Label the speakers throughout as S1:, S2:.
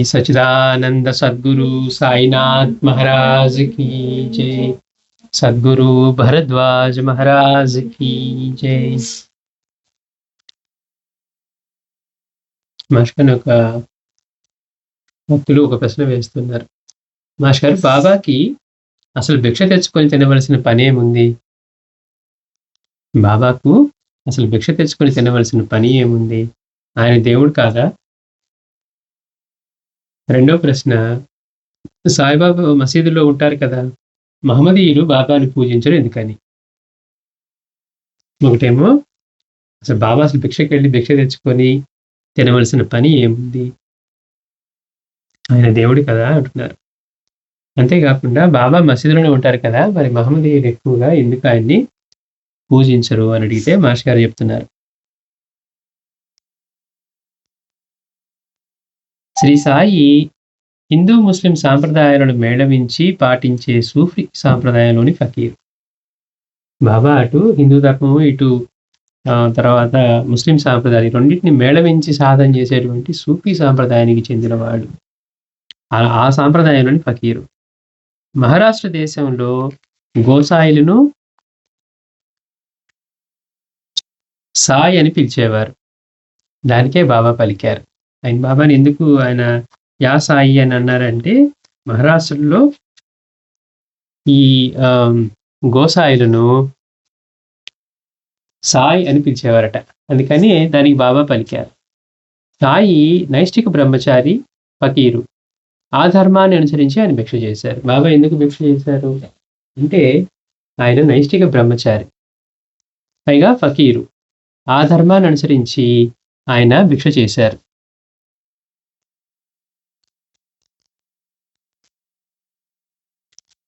S1: सच्चिदानंद सद्गुरु साईनाथ महाराज की जय। सद्गुरु भरद्वाज महाराज की जय। మాస్టర్ ఒక భక్తులు ఒక ప్రశ్న వేస్తున్నారు. మాస్టర్, బాబాకి అసలు భిక్ష తెచ్చుకొని తినవలసిన పని ఏముంది? బాబాకు అసలు భిక్ష తెచ్చుకొని తినవలసిన పని ఏముంది? ఆయన దేవుడు కాదా? రెండో ప్రశ్న, సాయిబాబా మసీదులో ఉంటారు కదా, మహమ్మదీయులు బాబాని పూజించరు ఎందుకని? ఒకటేమో అసలు బాబా అసలు భిక్షకి వెళ్ళి భిక్ష తెచ్చుకొని తినవలసిన పని ఏముంది? ఆయన దేవుడు కదా అంటున్నారు. అంతేకాకుండా బాబా మసీదులోనే ఉంటారు కదా, మరి మహమ్మదీయులు ఎక్కువగా ఎందుకు ఆయన్ని పూజించరు అని అడిగితే మాస్టర్ గారు చెప్తున్నారు, శ్రీ సాయి హిందూ ముస్లిం సాంప్రదాయాలను మేళవించి పాటించే సూఫీ సాంప్రదాయంలోని ఫకీర్. బాబా అటు హిందూ ధర్మము, ఇటు తర్వాత ముస్లిం సాంప్రదాయం రెండింటిని మేళవించి సాధన చేసేటువంటి సూఫీ సాంప్రదాయానికి చెందినవాడు. ఆ సాంప్రదాయంలోని ఫకీరు. మహారాష్ట్ర దేశంలో గోసాయిలను సాయి అని పిలిచేవారు. దానికే బాబా పలికారు. ఆయన బాబాని ఎందుకు ఆయన యా సాయి అని అన్నారంటే, మహారాష్ట్రలో ఈ గోసాయిలను సాయి అని పిలిచేవారట. అందుకని దానికి బాబా పలికారు. సాయి నైష్ఠిక బ్రహ్మచారి, ఫకీరు. ఆ ధర్మాన్ని అనుసరించి ఆయన భిక్ష చేశారు. బాబా ఎందుకు భిక్ష చేశారు అంటే, ఆయన నైష్ఠిక బ్రహ్మచారి, పైగా ఫకీరు. ఆ ధర్మాన్ని అనుసరించి ఆయన భిక్ష చేశారు.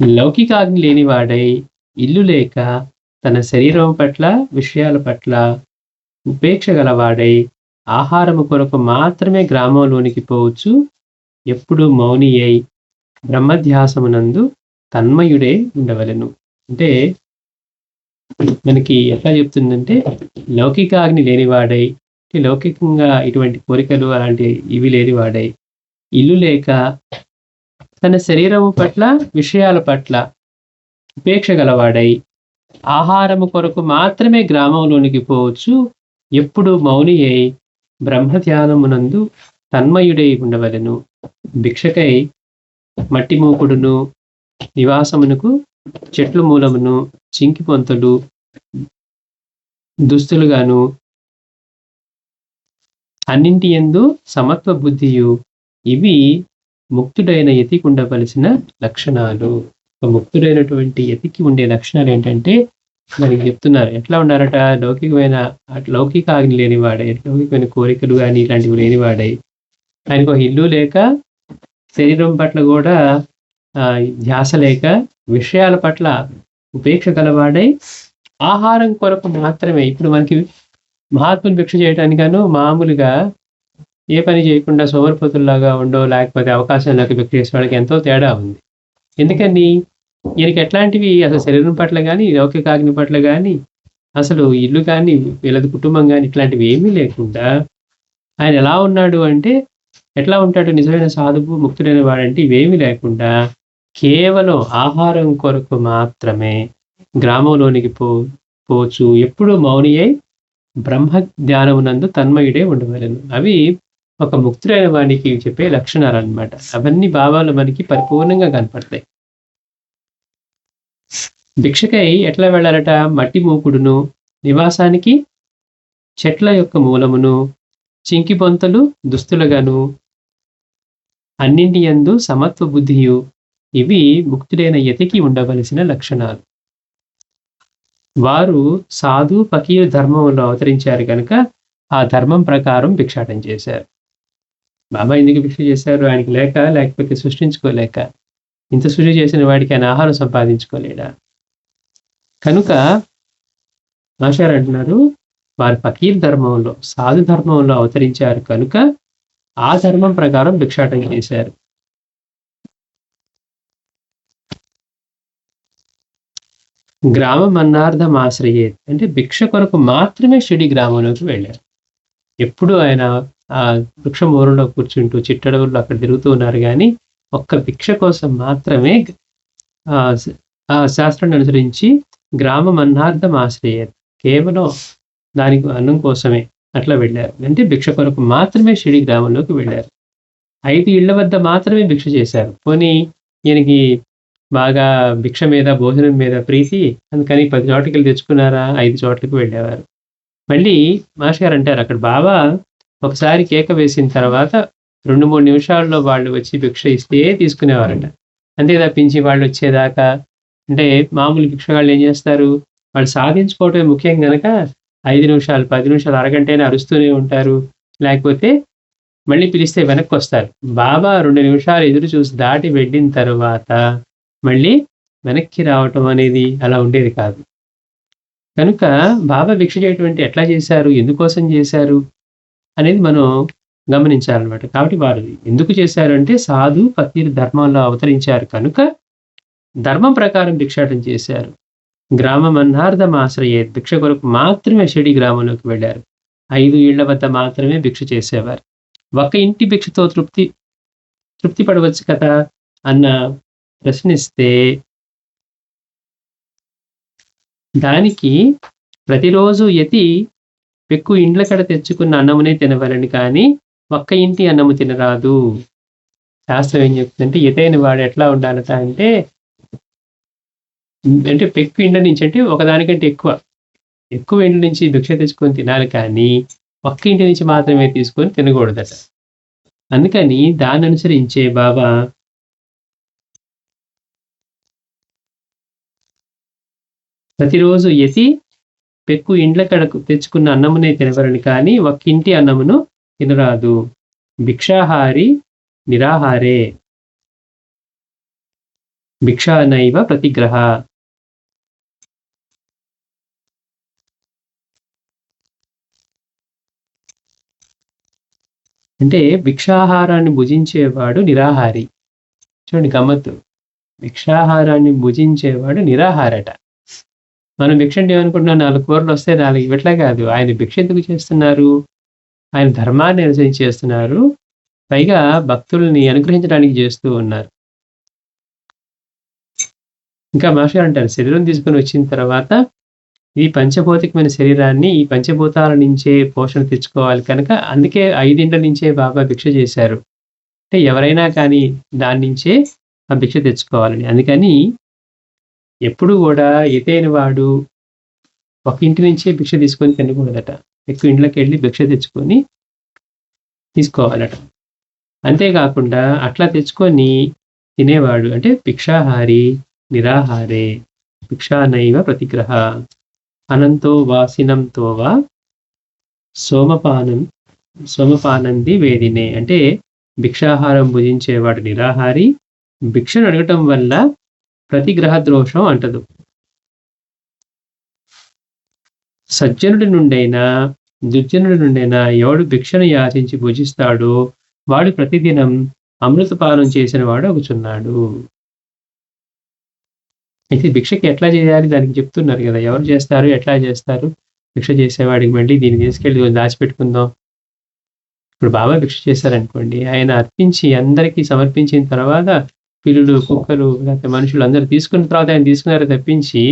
S1: లౌకికాగ్ని లేనివాడై, ఇల్లు లేక, తన శరీరం పట్ల విషయాల పట్ల ఉపేక్ష గలవాడై, ఆహారము కొరకు మాత్రమే గ్రామంలోనికి పోవచ్చు, ఎప్పుడు మౌని అయి బ్రహ్మధ్యాసమునందు తన్మయుడే ఉండవలెను. అంటే మనకి ఎట్లా చెప్తుందంటే, లౌకికాగ్ని లేనివాడై, లౌకికంగా ఇటువంటి కోరికలు అలాంటి ఇవి లేనివాడై, ఇల్లు లేక, తన శరీరము పట్ల విషయాల పట్ల ఉపేక్ష గలవాడై, ఆహారము కొరకు మాత్రమే గ్రామంలోనికి పోవచ్చు, ఎప్పుడు మౌని అయి బ్రహ్మధ్యానమునందు తన్మయుడై ఉండవలెను. భిక్షకై మట్టి మూకుడును, నివాసమునకు చెట్లు మూలమును, చింకి పొంతలు దుస్తులుగాను, అన్నింటి యందు సమత్వ బుద్ధియు, ఇవి ముక్తుడైన యతికి ఉండవలసిన లక్షణాలు. ఒక ముక్తుడైనటువంటి యతికి ఉండే లక్షణాలు ఏంటంటే మనకి చెప్తున్నారు. ఎట్లా ఉండాలట? లౌకిక ఆజ్ఞ లేనివాడై, లౌకికమైన కోరికలు కానీ ఇలాంటివి లేనివాడై, ఆయనకు ఒక ఇల్లు లేక, శరీరం పట్ల కూడా ధ్యాస లేక, విషయాల పట్ల ఉపేక్ష గలవాడై, ఆహారం కొరకు మాత్రమే. ఇప్పుడు మనకి మహాత్ములు భిక్ష చేయడానికను మామూలుగా ఏ పని చేయకుండా సోమరిపోతుల్లాగా ఉండో, లేకపోతే అవకాశం లేక భిక్ష చేసే వాళ్ళకి ఎంతో తేడా ఉంది. ఎందుకని? ఈయనకి ఎట్లాంటివి అసలు శరీరం పట్ల కానీ, లౌకికాగ్ని పట్ల కానీ, అసలు ఇల్లు కానీ, వీళ్ళది కుటుంబం కానీ ఇట్లాంటివి ఏమీ లేకుండా ఆయన ఎలా ఉన్నాడు అంటే, ఎట్లా ఉంటాడు నిజమైన సాధువు ముక్తుడైన వాడంటే? ఇవేమీ లేకుండా కేవలం ఆహారం కొరకు మాత్రమే గ్రామంలోనికి పోవచ్చు, ఎప్పుడు మౌని అయి బ్రహ్మ ధ్యానమునందు తన్మయుడే ఉండవలెను. అవి ఒక ముక్తుడైన వానికి చెప్పే లక్షణాలు అన్నమాట. అవన్నీ భావాలు మనకి పరిపూర్ణంగా కనపడతాయి. భిక్షకై ఎట్లా వెళ్ళాలట? మట్టి మూకుడును, నివాసానికి చెట్ల యొక్క మూలమును, చింకి పొంతలు దుస్తులుగాను, అన్నింటి యందు సమత్వ బుద్ధియు, ఇవి ముక్తుడైన యతికి ఉండవలసిన లక్షణాలు. వారు సాధు ఫకీర్ ధర్మంలో అవతరించారు కనుక ఆ ధర్మం ప్రకారం భిక్షాటం చేశారు. బాబా ఎందుకు భిక్ష చేశారు? ఆయనకి లేకపోతే సృష్టించుకోలేక. ఇంత సృష్టి చేసిన వాడికి ఆయన ఆహారం సంపాదించుకోలేడా? కనుక మాస్టర్ అంటున్నారు, వారు ఫకీర్ ధర్మంలో, సాధు ధర్మంలో అవతరించారు కనుక ఆ ధర్మం ప్రకారం భిక్షాటం చేశారు. గ్రామం అన్నార్థం ఆశ్రయేత్ అంటే భిక్ష కొరకు మాత్రమే షిడి గ్రామంలోకి వెళ్ళారు. ఎప్పుడు ఆయన ఆ వృక్ష మూలంలో కూర్చుంటూ చిట్టడవుల్లో అక్కడ తిరుగుతూ ఉన్నారు కానీ ఒక్క భిక్ష కోసం మాత్రమే ఆ శాస్త్రాన్ని అనుసరించి గ్రామం అన్నార్థం ఆశ్రయేత్, కేవలం దానికి అన్నం కోసమే అట్లా వెళ్ళారు. అంటే భిక్ష కొరకు మాత్రమే షిరిడి గ్రామంలోకి వెళ్ళారు. 5 ఇళ్ల వద్ద మాత్రమే భిక్ష చేశారు. పోనీ ఈయనకి బాగా భిక్ష మీద భోజనం మీద ప్రీతి, అందుకని 10 చోట్లకెళ్ళి తెచ్చుకున్నారా? 5 చోట్లకి వెళ్ళేవారు. మళ్ళీ మాస్టర్ గారు అంటారు, అక్కడ బాబా ఒకసారి కేక వేసిన తర్వాత 2-3 నిమిషాల్లో వాళ్ళు వచ్చి భిక్ష ఇస్తే తీసుకునేవారట. అంతే తప్పించి వాళ్ళు వచ్చేదాకా, అంటే మామూలు భిక్షగాళ్ళు ఏం చేస్తారు, వాళ్ళు సాధించుకోవటమే ముఖ్యం గనక 5 నిమిషాలు 10 నిమిషాలు అరగంటైనా అరుస్తూనే ఉంటారు. లేకపోతే మళ్ళీ పిలిస్తే వెనక్కి వస్తారు. బాబా 2 నిమిషాలు ఎదురు చూసి దాటి వెళ్ళిన తర్వాత మళ్ళీ వెనక్కి రావటం అనేది అలా ఉండేది కాదు. కనుక బాబా భిక్ష చేయటం అంటే ఎట్లా చేశారు, ఎందుకోసం చేశారు అనేది మనం గమనించాలన్నమాట. కాబట్టి వారు ఎందుకు చేశారు అంటే సాధు ఫకీర్ ధర్మంలో అవతరించారు కనుక ధర్మం ప్రకారం భిక్షాటన చేశారు. గ్రామం అన్నార్థం ఆశ్రయే, భిక్ష కొరకు మాత్రమే షిరిడి గ్రామంలోకి వెళ్ళారు. 5 ఇళ్ల వద్ద మాత్రమే భిక్ష చేసేవారు. ఒక ఇంటి భిక్షతో తృప్తి పడవచ్చు కదా అన్న ప్రశ్నిస్తే దానికి ప్రతిరోజు యతి పెక్కు ఇండ్ల కడ తెచ్చుకున్న అన్నమునే తినవలని కానీ ఒక్క ఇంటి అన్నము తినరాదు. శాస్త్రం ఏం చెప్తుందంటే యతైన వాడు ఎట్లా ఉండాలట అంటే పెక్కు ఇండ్ల నుంచి అంటే ఒకదానికంటే ఎక్కువ ఇండ్ల నుంచి భిక్ష తెచ్చుకొని తినాలి కానీ ఒక్క ఇంటి నుంచి మాత్రమే తీసుకొని తినకూడదట. అందుకని దాన్ని అనుసరించే బాబా ప్రతిరోజు యతి పెక్కు ఇండ్ల కడకు తెచ్చుకున్న అన్నమునే తినవరని కానీ ఒక్కింటి అన్నమును తినరాదు. భిక్షాహారి నిరాహారే భిక్షానైవ ప్రతిగ్రహ. అంటే భిక్షాహారాన్ని భుజించేవాడు నిరాహారి. చూడండి గమ్మత్తు, భిక్షాహారాన్ని భుజించేవాడు నిరాహారట. మనం భిక్ష అంటే ఏమనుకుంటున్నాం, 4 కూరలు వస్తే 4 ఇవ్వట్లే కాదు. ఆయన భిక్ష ఎందుకు చేస్తున్నారు, ఆయన ధర్మాన్ని అనుసరించి చేస్తున్నారు, పైగా భక్తుల్ని అనుగ్రహించడానికి చేస్తూ ఉన్నారు. ఇంకా మాస్టర్ అంటారు, శరీరం తీసుకొని వచ్చిన తర్వాత ఈ పంచభౌతికమైన శరీరాన్ని ఈ పంచభూతాల నుంచే పోషణ తెచ్చుకోవాలి కనుక అందుకే 5 ఇంట్ల నుంచే బాబా భిక్ష చేశారు. అంటే ఎవరైనా కానీ దాని నుంచే ఆ భిక్ష తెచ్చుకోవాలని. అందుకని ఎప్పుడు కూడా ఎతైన వాడు ఒక ఇంటి నుంచే భిక్ష తీసుకొని తినకూడదట. ఎక్కువ ఇంట్లోకి వెళ్ళి భిక్ష తెచ్చుకొని తీసుకోవాలట. అంతేకాకుండా అట్లా తెచ్చుకొని తినేవాడు అంటే భిక్షాహారి నిరాహారే భిక్షానైవ ప్రతిగ్రహ. అనంతో వాసినంతో వా సోమపానంది వేదినే. అంటే భిక్షాహారం భుజించేవాడు నిరాహారి, భిక్షను అడగటం వల్ల ప్రతిగ్రహ దోషం అంటదు. సజ్జనుడి నుండైనా దుర్జనుడి నుండైనా ఎవడు భిక్షను యాచించి భుజిస్తాడో వాడు ప్రతిదినం అమృతపానం చేసిన వాడు అగుచున్నాడు. అయితే భిక్షకి ఎట్లా చేయాలి దానికి చెప్తున్నారు కదా, ఎవరు చేస్తారు ఎట్లా చేస్తారు. భిక్ష చేసేవాడికి మళ్ళీ దీన్ని తీసుకెళ్ళి దాచిపెట్టుకుందాం. ఇప్పుడు బాబా భిక్ష చేశారనుకోండి, ఆయన అర్పించి అందరికీ సమర్పించిన తర్వాత పిల్లులు కుక్కలు లేకపోతే మనుషులు అందరూ తీసుకున్న తర్వాత ఆయన తీసుకున్నారో తప్పించి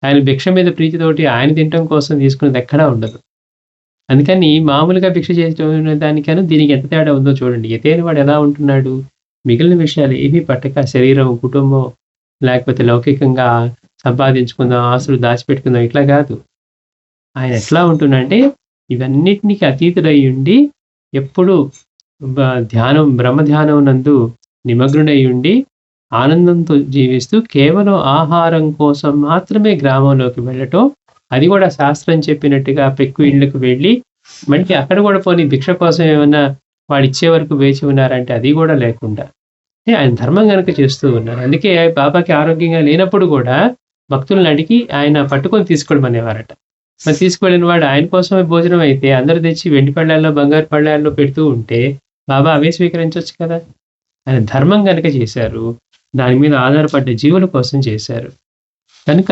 S1: ఆయన భిక్ష మీద ప్రీతితోటి ఆయన తినటం కోసం తీసుకున్నది ఎక్కడా ఉండదు. అందుకని మామూలుగా భిక్ష చేసిన దానికను దీనికి ఎంత తేడా ఉందో చూడండి. ఎతైన వాడు ఎలా ఉంటున్నాడు, మిగిలిన విషయాలు ఏమీ పట్టక శరీరం కుటుంబం లేకపోతే లౌకికంగా సంపాదించుకుందాం ఆస్తులు దాచిపెట్టుకుందాం ఇట్లా కాదు. ఆయన ఎట్లా ఉంటున్నాడంటే ఇవన్నిటికి అతీతుడై ఉండి ఎప్పుడు బ్రహ్మ ధ్యానం నందు నిమగ్నుడై ఉండి ఆనందంతో జీవిస్తూ కేవలం ఆహారం కోసం మాత్రమే గ్రామంలోకి వెళ్ళటం, అది కూడా శాస్త్రం చెప్పినట్టుగా పెక్కు ఇళ్ళకు వెళ్ళి మళ్ళీ అక్కడ కూడా పోనీ భిక్ష కోసం ఏమన్నా వాడు ఇచ్చే వరకు వేచి ఉన్నారంటే అది కూడా లేకుండా ఆయన ధర్మం కనుక చేస్తూ ఉన్నారు. అందుకే బాబాకి ఆరోగ్యంగా లేనప్పుడు కూడా భక్తులను అడిగి ఆయన పట్టుకొని తీసుకోవడం అనేవారట. మరి తీసుకువెళ్ళిన వాడు ఆయన కోసమే భోజనం అయితే అందరూ తెచ్చి వెండి పళ్ళాల్లో బంగారు పళ్ళాల్లో పెడుతూ ఉంటే బాబా అవే స్వీకరించవచ్చు కదా. ఆయన ధర్మం కనుక చేశారు, దాని మీద ఆధారపడ్డ జీవుల కోసం చేశారు. కనుక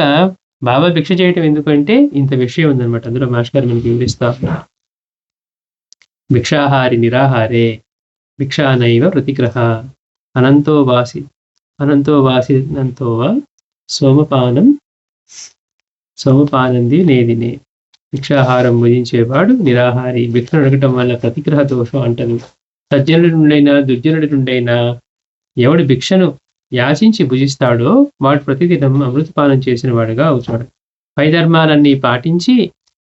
S1: బాబా భిక్ష చేయటం ఎందుకంటే ఇంత విషయం ఉందన్నమాట. అందులో మాస్టర్ గారు మనకి వివరిస్తా. భిక్షాహారి నిరాహారే భిక్షానైవ ప్రతిగ్రహ అనంతో వాసినంతోవా సోమపానంది నేదినే. భిక్షాహారం భుజించేవాడు నిరాహారి. భిక్షను అడగటం వల్ల ప్రతిగ్రహ దోషం అంటదు. సజ్జనుడి నుండైనా దుర్జనుడి నుండైనా ఎవడు భిక్షను యాచించి భుజిస్తాడో వాడు ప్రతిదినం అమృతపానం చేసిన వాడుగా అవుతాడు. పై ధర్మాలన్నీ పాటించి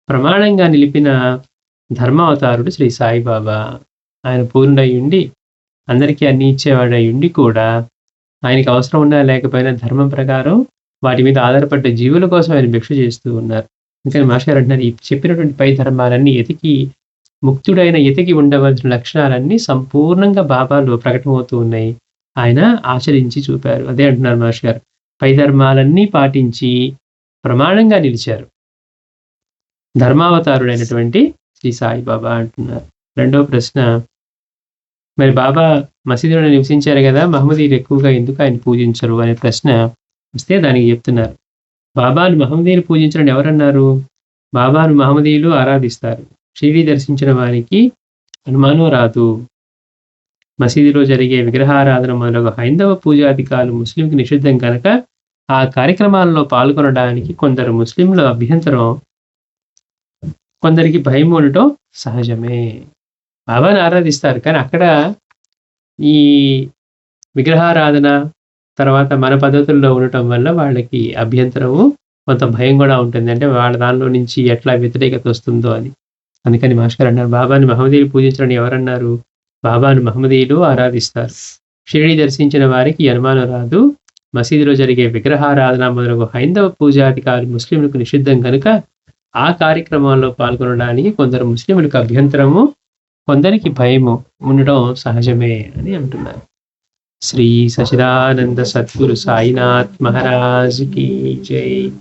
S1: ప్రమాణంగా నిలిపిన ధర్మావతారుడు శ్రీ సాయిబాబా. ఆయన పూర్ణుడయ్యుండి అందరికీ అన్ని ఇచ్చేవాడయ్యుండి కూడా ఆయనకి అవసరం ఉన్నా లేకపోయినా ధర్మం ప్రకారం వాటి మీద ఆధారపడ్డ జీవుల కోసం ఆయన భిక్ష చేస్తూ ఉన్నారు. అందుకని మాస్టర్ అంటున్నారు, ఈ చెప్పినటువంటి పై ధర్మాలన్నీ ముక్తుడైన యతికి ఉండవలసిన లక్షణాలన్నీ సంపూర్ణంగా బాబాలో ప్రకటమవుతూ ఉన్నాయి. ఆయన ఆచరించి చూపారు. అదే అంటున్నారు మాస్టర్ గారు, పై ధర్మాలన్నీ పాటించి ప్రమాణంగా నిలిచారు ధర్మావతారుడైనటువంటి శ్రీ సాయిబాబా అంటున్నారు. రెండవ ప్రశ్న, మరి బాబా మసీదులో నివసించారు కదా, మహమ్మదీయులు ఎక్కువగా ఎందుకు ఆయన పూజించరు అనే ప్రశ్న వస్తే దానికి చెప్తున్నారు, బాబాను మహమ్మదీయులు పూజించడం ఎవరన్నారు? బాబాను మహమ్మదీయులు ఆరాధిస్తారు. షిరిడి దర్శించిన వారికి అనుమానం రాదు. మసీదులో జరిగే విగ్రహారాధన మొదలగు హైందవ పూజాధికారులు ముస్లింకి నిషిద్ధం కనుక ఆ కార్యక్రమాల్లో పాల్గొనడానికి కొందరు ముస్లింల అభ్యంతరం, కొందరికి భయం ఉండటం సహజమే. బాబాను ఆరాధిస్తారు కానీ అక్కడ ఈ విగ్రహారాధన తర్వాత మన పద్ధతుల్లో ఉండటం వల్ల వాళ్ళకి అభ్యంతరము, కొంత భయం కూడా ఉంటుంది. అంటే వాళ్ళ దానిలో నుంచి ఎట్లా వ్యతిరేకత వస్తుందో అని. అందుకని మాస్టర్ అన్నారు, బాబాని మహమ్మదీయులు పూజించడం ఎవరన్నారు? బాబాను మహమ్మదీయులు ఆరాధిస్తారు. షిరిడి దర్శించిన వారికి అనుమానం రాదు. మసీదులో జరిగే విగ్రహారాధన మొదలగు హైందవ పూజాధికారులు ముస్లింలకు నిషిద్ధం కనుక ఆ కార్యక్రమాల్లో పాల్గొనడానికి కొందరు ముస్లింలకు అభ్యంతరము, కొందరికి భయము ఉండడం సహజమే అని అంటున్నారు. శ్రీ సచిదానంద సద్గురు సాయినాథ్ మహారాజ్ కీ జై.